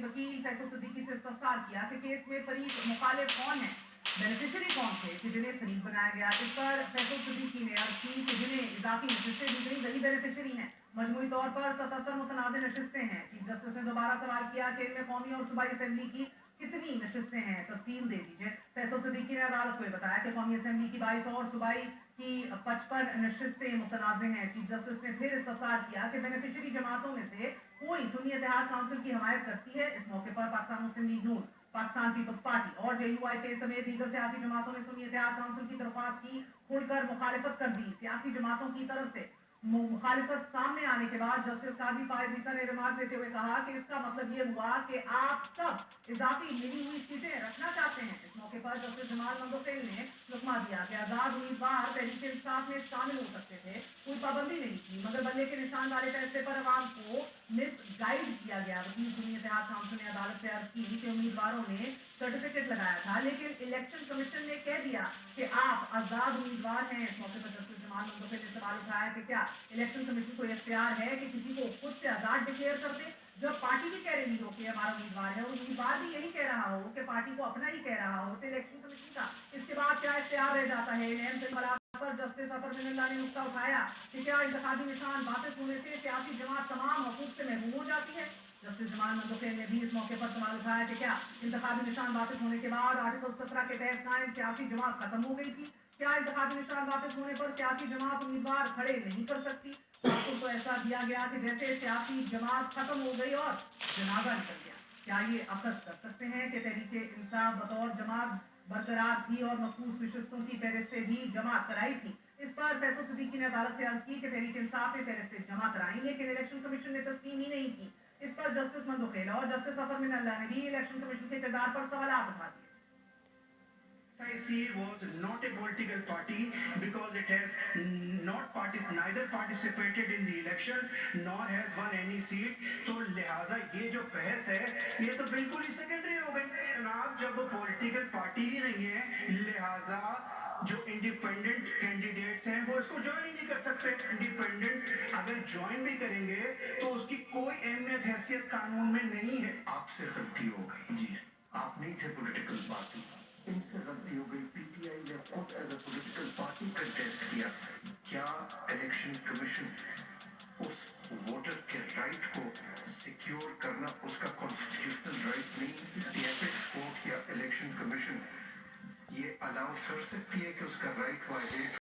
वकील फैसल सिद्दीकी से इस्तफसार किया कि केस में फरीक मुखालिफ कौन है, बेनिफिशरी कौन थे कि जिन्हें फरीक बनाया गया। इस पर फैसल सिद्दीकी ने अर्ज की कि जिन्हें इजाफी नशिस्तें दी गई वही बेनिफिशरी हैं। मजमूई तौर पर 77 मुतनाज़ नशिस्तें हैं। चीफ जस्टिस ने दोबारा सवाल किया कि इनमें कौमी और सूबाई असेंबली की कितनी नशिस्तें हैं, तफसील दे दीजिए। फैसल सिद्दीकी ने अदालत को बताया कि कौमी असेंबली की 22 और सूबाई की 55 नशिस्तें मुतनाज़ हैं। चीफ जस्टिस ने फिर इस्तफसार किया कि बेनिफिशरी जमातों में से कोई सुन्नी इत्तेहाद काउंसिल की हमायत करती है। इस मौके पर पाकिस्तान मुस्लिम लीग नून, पाकिस्तान पीपल्स पार्टी और JUIK समेत दीगर सियासी जमातों ने सुन्नी इत्तेहाद काउंसिल की दरख्वास्त की खुलकर मुखालिफत कर दी। सियासी जमातों की तरफ से मुखालिफत सामने आने के बाद जस्टिस काजी फायज ईसा ने रिमार्क देते हुए कहा कि इसका मतलब ये हुआ कि आप सब इजाफी मिली हुई सीटें रखना चाहते हैं। इस मौके पर जस्टिस जमाल मंदोखेल ने लुकमा दिया कि आजाद उम्मीदवार तहरीक इंसाफ में शामिल हो सकते थे, कोई पाबंदी नहीं थी, मगर बल्ले के निशान वाले फैसले पर अवाम को मिसगाइड किया गया। वकील सुन्नी इत्तेहाद काउंसिल ने अदालत से अर्ज की कि उम्मीदवारों ने सर्टिफिकेट लगाया था, लेकिन इलेक्शन कमीशन ने कह दिया कि आप आजाद उम्मीदवार हैं। इस मौके पर जस्टिस जमाल मंदोखेल ने सवाल उठाया कि क्या इलेक्शन कमीशन को इख्तियार है कि किसी को खुद से आजाद डिक्लेयर कर दे, जब पार्टी भी कह रही हो कि हमारा उम्मीदवार है और उम्मीदवार भी यही कह रहा हो कि पार्टी को अपना ही कह रहा हो, तो इलेक्शन कमीशन का इसके बाद क्या इख्तियार रह जाता है। पर जस्टिस अतर मिनल्ला ने नुक्ता उठाया कि क्या इंतखाबी निशान वापस होने से सियासी जमात तमाम हकूक से महरूम हो जाती है। जस्टिस जमाल मंदोखेल ने भी इस मौके पर सवाल उठाया कि क्या इंतखाबी निशान वापस होने के बाद आर्टिकल 17 के तहत कायम सियासी जमात खत्म हो गई थी। क्या इंतखाबी निशान वापस होने पर सियासी जमात उम्मीदवार खड़े नहीं कर सकती। तो ऐसा दिया गया कि जैसे सियासी जमात खत्म हो गई और जनाजा निकल गया। क्या ये अखज़ कर सकते हैं कि तहरीके इंसाफ बतौर जमात बरकरार थी और मखसूस नशिस्तों की फहरिस्तें भी जमा कराई थी। इस पर फैसल सिद्दीकी ने अदालत से अर्ज की कि तहरीक इंसाफ ने फहरिस्तें जमा कराई, लेकिन इलेक्शन कमीशन ने तस्लीम ही नहीं की। इस पर जस्टिस मंदोखेल और जस्टिस अतर मिनल्ला ने भी इलेक्शन कमीशन के किरदार पर सवाल उठा दिए। SIC was not a political party because it has neither participated in the election nor has won any seat. तो लिहाजा ये जो बहस है ये तो बिल्कुल ही सेकेंडरी हो गई। जनाब जब पॉलिटिकल पार्टी ही नहीं है लिहाजा जो इंडिपेंडेंट कैंडिडेट्स हैं वो इसको ज्वाइन ही नहीं कर सकते। इंडिपेंडेंट अगर ज्वाइन भी करेंगे तो उसकी कोई अहमियत हैसियत कानून में नहीं है। आपसे गलती हो गई जी, आप नहीं थे पॉलिटिकल पार्टी, इनसे गलती हो गई। PTI ने खुद as a political party contest किया। क्या इलेक्शन कमीशन उस वोटर के राइट को सिक्योर करना उसका कॉन्स्टिट्यूशनल राइट नहीं, एपेक्स कोर्ट या इलेक्शन कमीशन ये अलाउ कर सकती है कि उसका राइट वायलेट